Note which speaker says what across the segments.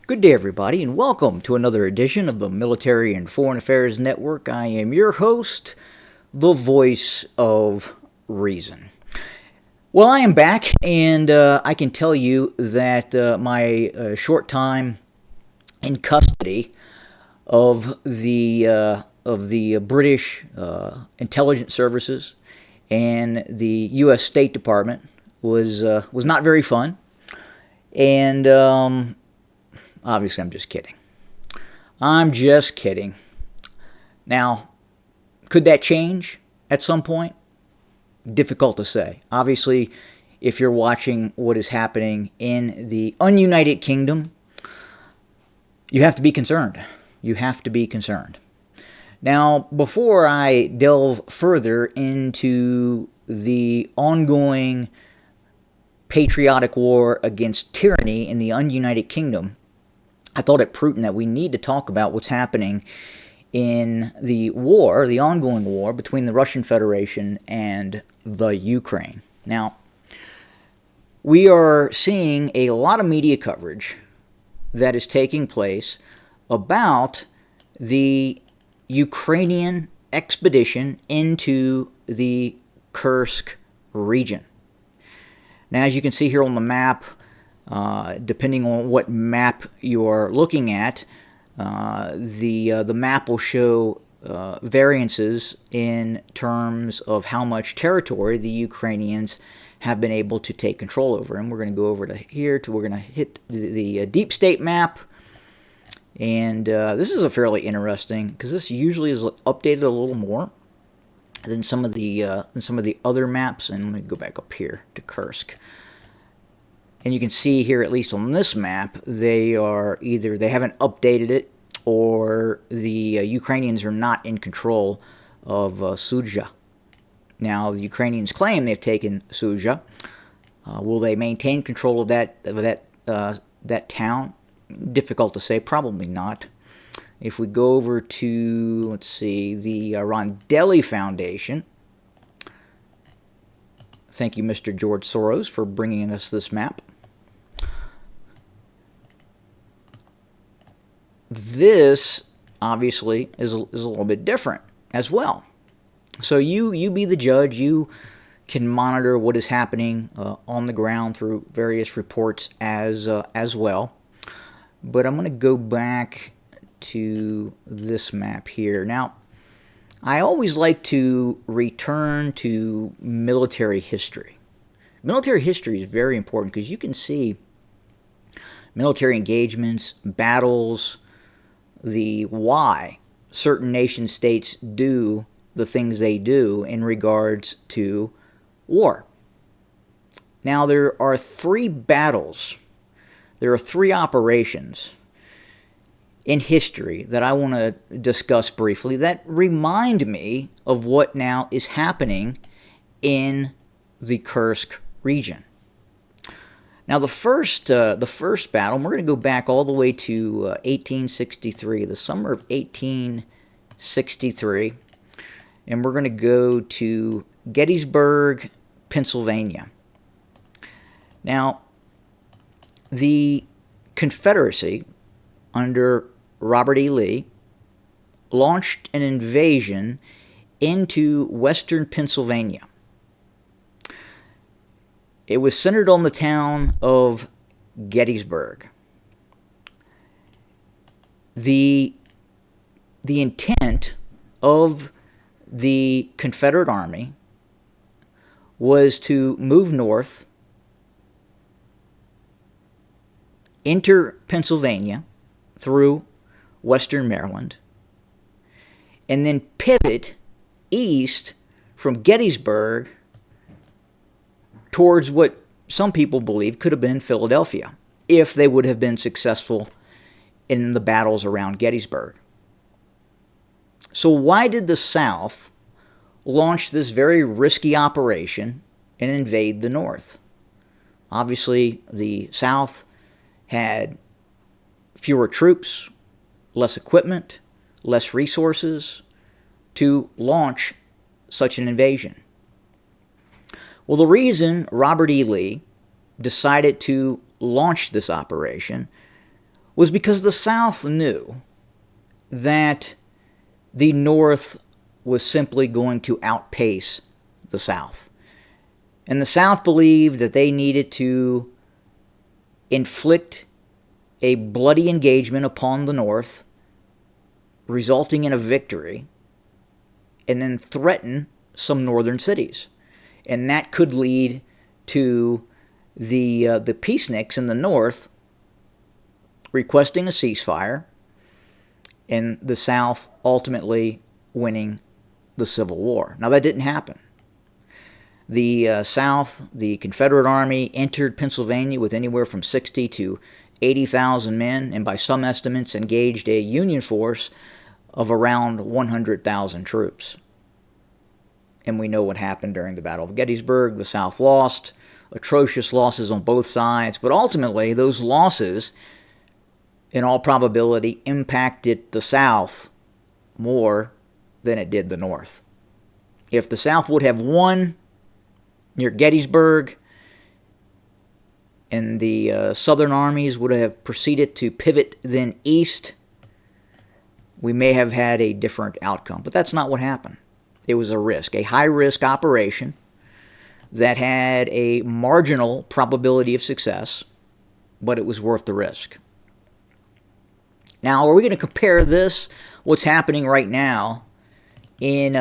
Speaker 1: Good day, everybody, and welcome to another edition of the Military and Foreign Affairs Network. I am your host, the voice of reason. Well, I am back, and I can tell you that my short time in custody of the British intelligence services and the U.S. State Department was not very fun, and obviously, I'm just kidding. I'm just kidding. Now, could that change at some point? Difficult to say. Obviously, if you're watching what is happening in the ununited kingdom, you have to be concerned. You have to be concerned. Now, before I delve further into the ongoing patriotic war against tyranny in the ununited kingdom, I thought it prudent that we need to talk about what's happening in the war, the ongoing war between the Russian Federation and the Ukraine. Now, we are seeing a lot of media coverage that is taking place about the Ukrainian expedition into the Kursk region. Now, as you can see here on the map, depending on what map you're looking at, the map will show variances in terms of how much territory the Ukrainians have been able to take control over. And we're going to go over to here, we're going to hit the deep state map. And this is a fairly interesting, because this usually is updated a little more than some of the other maps. And let me go back up here to Kursk. And you can see here, at least on this map, they haven't updated it, or the Ukrainians are not in control of Sudzha. Now, the Ukrainians claim they've taken Sudzha. Will they maintain control of that town? Difficult to say. Probably not. If we go over to, let's see, the Rondelli Foundation. Thank you, Mr. George Soros, for bringing us this map. This, obviously, is a little bit different as well. So you be the judge. You can monitor what is happening on the ground through various reports as well. But I'm going to go back to this map here. Now, I always like to return to military history. Military history is very important because you can see military engagements, battles, the why certain nation states do the things they do in regards to war. Now, there are three battles, there are three operations in history that I want to discuss briefly that remind me of what now is happening in the Kursk region. Now, the first battle, and we're going to go back all the way to 1863, the summer of 1863, and we're going to go to Gettysburg, Pennsylvania. Now, the Confederacy under Robert E. Lee launched an invasion into western Pennsylvania. It was centered on the town of Gettysburg. The intent of the Confederate Army was to move north, enter Pennsylvania through western Maryland, and then pivot east from Gettysburg towards what some people believe could have been Philadelphia, if they would have been successful in the battles around Gettysburg. So why did the South launch this very risky operation and invade the North? Obviously, the South had fewer troops, less equipment, less resources to launch such an invasion. Well, the reason Robert E. Lee decided to launch this operation was because the South knew that the North was simply going to outpace the South. And the South believed that they needed to inflict a bloody engagement upon the North, resulting in a victory, and then threaten some northern cities. And that could lead to the peaceniks in the North requesting a ceasefire, and the South ultimately winning the Civil War. Now, that didn't happen. The South, the Confederate Army, entered Pennsylvania with anywhere from 60 to 80,000 men, and by some estimates engaged a Union force of around 100,000 troops. And we know what happened during the Battle of Gettysburg. The South lost, atrocious losses on both sides, but ultimately those losses, in all probability, impacted the South more than it did the North. If the South would have won near Gettysburg, and the Southern armies would have proceeded to pivot then east, we may have had a different outcome. But that's not what happened. It was a risk, a high-risk operation that had a marginal probability of success, but it was worth the risk. Now, are we going to compare this, what's happening right now, in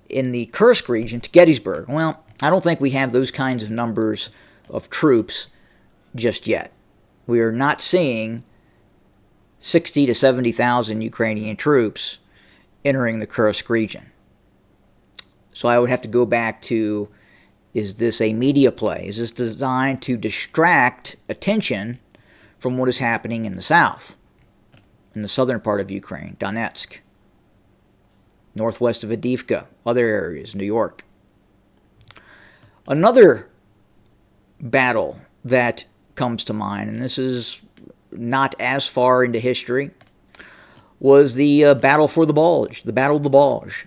Speaker 1: the Kursk region to Gettysburg? Well, I don't think we have those kinds of numbers of troops just yet. We are not seeing 60 to 70,000 Ukrainian troops entering the Kursk region. So I would have to go back to, is this a media play? Is this designed to distract attention from what is happening in the south, in the southern part of Ukraine, Donetsk, northwest of Avdiivka, other areas, New York? Another battle that comes to mind, and this is not as far into history, was the battle for the Bulge, the Battle of the Bulge.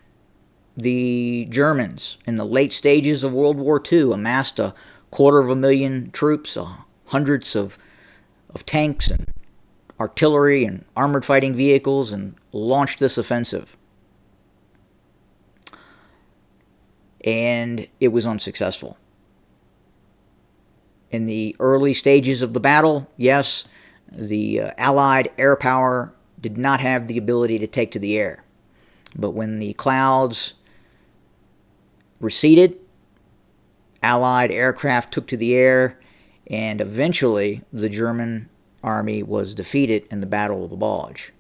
Speaker 1: The Germans, in the late stages of World War II, amassed 250,000 troops, hundreds of tanks and artillery and armored fighting vehicles, and launched this offensive. And it was unsuccessful. In the early stages of the battle, yes, the Allied air power did not have the ability to take to the air. But when the clouds receded, Allied aircraft took to the air, and eventually the German army was defeated in the Battle of the Bulge.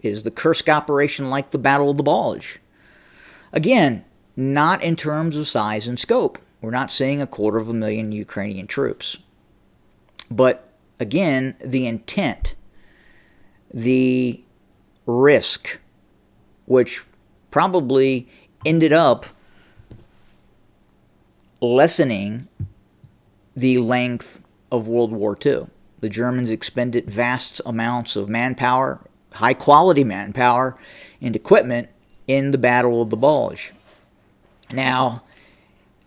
Speaker 1: Is the Kursk operation like the Battle of the Bulge? Again, not in terms of size and scope. We're not seeing 250,000 Ukrainian troops. But again, the intent, the risk, which probably ended up lessening the length of World War II. The Germans expended vast amounts of manpower, high-quality manpower, and equipment in the Battle of the Bulge. Now,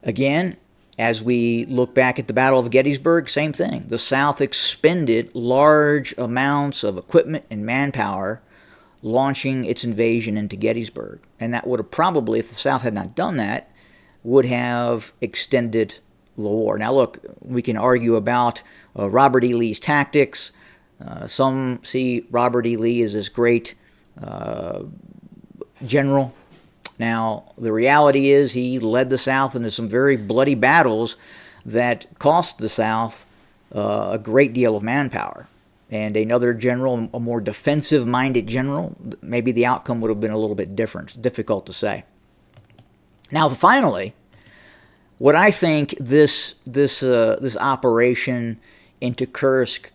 Speaker 1: again, as we look back at the Battle of Gettysburg, same thing. The South expended large amounts of equipment and manpower launching its invasion into Gettysburg. And that would have probably, if the South had not done that, would have extended the war. Now look, we can argue about Robert E. Lee's tactics. Some see Robert E. Lee as this great general. Now, the reality is he led the South into some very bloody battles that cost the South a great deal of manpower. And another general, a more defensive-minded general, maybe the outcome would have been a little bit different. It's difficult to say. Now, finally, what I think this operation into Kursk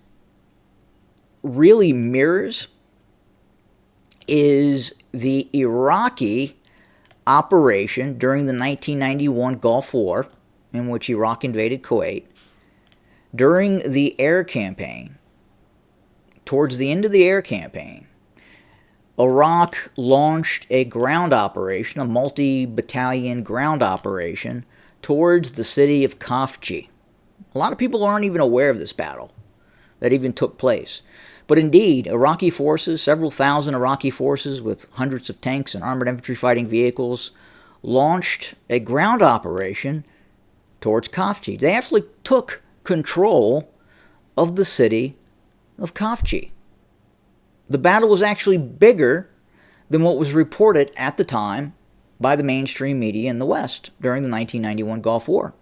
Speaker 1: really mirrors is the Iraqi operation during the 1991 Gulf War, in which Iraq invaded Kuwait. During the air campaign, towards the end of the air campaign, Iraq launched a ground operation, a multi-battalion ground operation, towards the city of Khafji. A lot of people aren't even aware of this battle, that even took place. But indeed, Iraqi forces, several thousand Iraqi forces with hundreds of tanks and armored infantry fighting vehicles, launched a ground operation towards Khafji. They actually took control of the city of Khafji. The battle was actually bigger than what was reported at the time by the mainstream media in the West during the 1991 Gulf War.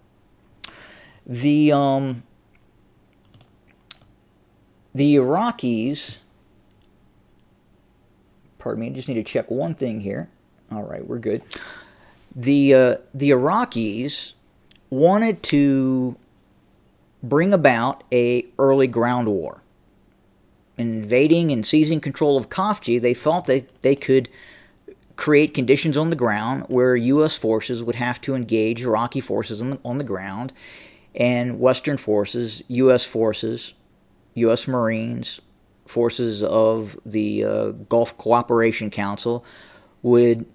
Speaker 1: The Iraqis, pardon me, I just need to check one thing here. All right, we're good. The Iraqis wanted to bring about a early ground war. Invading and seizing control of Khafji, they thought that they could create conditions on the ground where U.S. forces would have to engage Iraqi forces on the ground, and Western forces, U.S. Marines, forces of the Gulf Cooperation Council would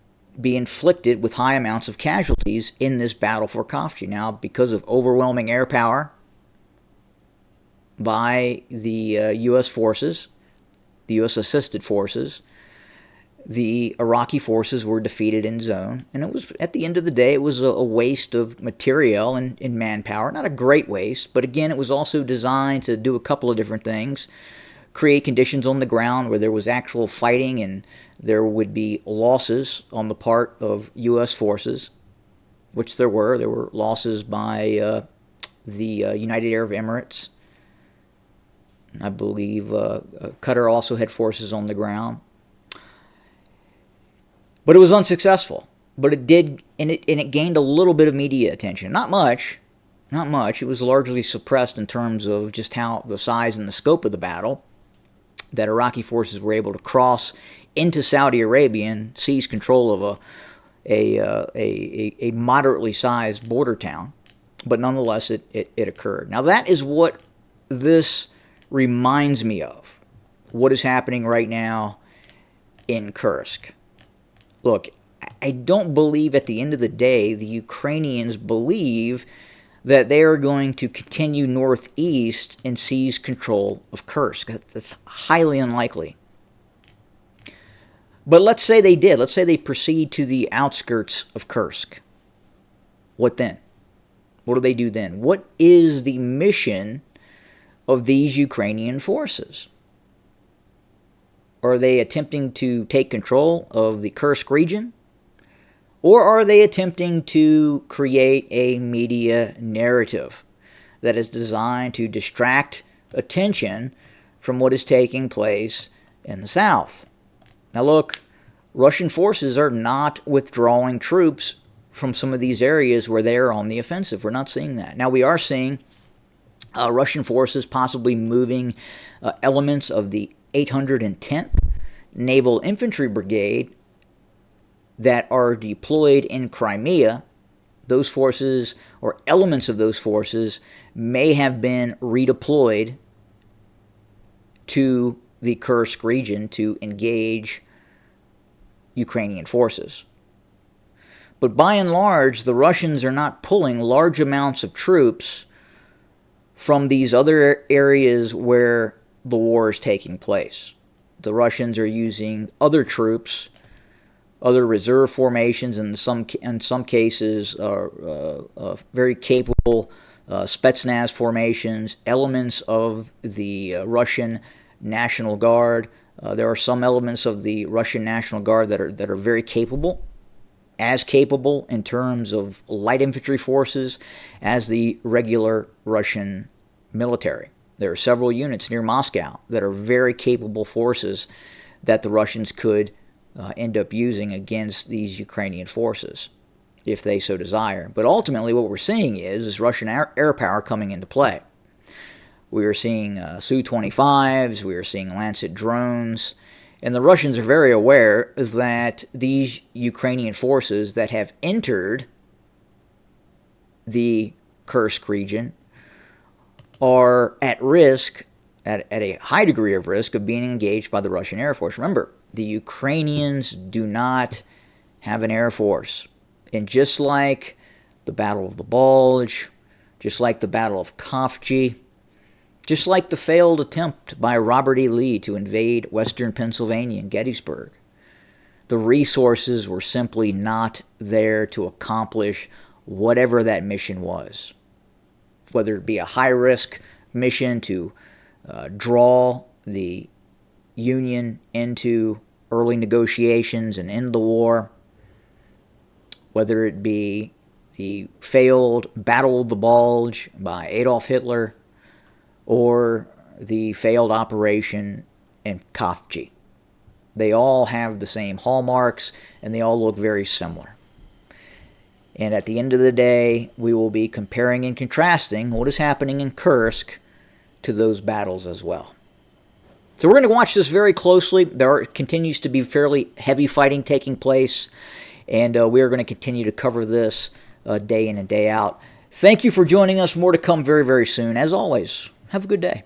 Speaker 1: be inflicted with high amounts of casualties in this battle for Khafji. Now, because of overwhelming air power by the U.S. forces, the U.S. assisted forces, the Iraqi forces were defeated in zone. And it was, at the end of the day, it was a waste of material and manpower. Not a great waste, but again, it was also designed to do a couple of different things. Create conditions on the ground where there was actual fighting and there would be losses on the part of U.S. forces, which there were. There were losses by the United Arab Emirates. I believe Qatar also had forces on the ground. But it was unsuccessful. But it did, and it gained a little bit of media attention. Not much. It was largely suppressed in terms of just how the size and the scope of the battle. That Iraqi forces were able to cross into Saudi Arabia and seize control of a moderately sized border town. But nonetheless, it occurred. Now that is what this reminds me of. What is happening right now in Kursk. Look, I don't believe at the end of the day the Ukrainians believe that they are going to continue northeast and seize control of Kursk. That's highly unlikely. But let's say they did. Let's say they proceed to the outskirts of Kursk. What then? What do they do then? What is the mission of these Ukrainian forces? Are they attempting to take control of the Kursk region? Or are they attempting to create a media narrative that is designed to distract attention from what is taking place in the south? Now look, Russian forces are not withdrawing troops from some of these areas where they are on the offensive. We're not seeing that. Now we are seeing Russian forces possibly moving elements of the 810th Naval Infantry Brigade that are deployed in Crimea. Those forces, or elements of those forces, may have been redeployed to the Kursk region to engage Ukrainian forces. But by and large, the Russians are not pulling large amounts of troops from these other areas where the war is taking place. The Russians are using other troops, other reserve formations, and in some cases very capable Spetsnaz formations, elements of the Russian National Guard. There are some elements of the Russian National Guard that are very capable, as capable in terms of light infantry forces as the regular Russian military. There are several units near Moscow that are very capable forces that the Russians could end up using against these Ukrainian forces, if they so desire. But ultimately what we're seeing is Russian air power coming into play. We are seeing Su-25s, we are seeing Lancet drones, and the Russians are very aware that these Ukrainian forces that have entered the Kursk region are at risk, at a high degree of risk, of being engaged by the Russian Air Force. Remember, the Ukrainians do not have an Air Force. And just like the Battle of the Bulge, just like the Battle of Khafji, Just like the failed attempt by Robert E. Lee to invade western Pennsylvania and Gettysburg. The resources were simply not there to accomplish whatever that mission was. Whether it be a high-risk mission to draw the Union into early negotiations and end the war, whether it be the failed Battle of the Bulge by Adolf Hitler, or the failed operation in Kursk. They all have the same hallmarks, and they all look very similar. And at the end of the day, we will be comparing and contrasting what is happening in Kursk to those battles as well. So we're going to watch this very closely. There continues to be fairly heavy fighting taking place, and we are going to continue to cover this day in and day out. Thank you for joining us. More to come very, very soon. As always, have a good day.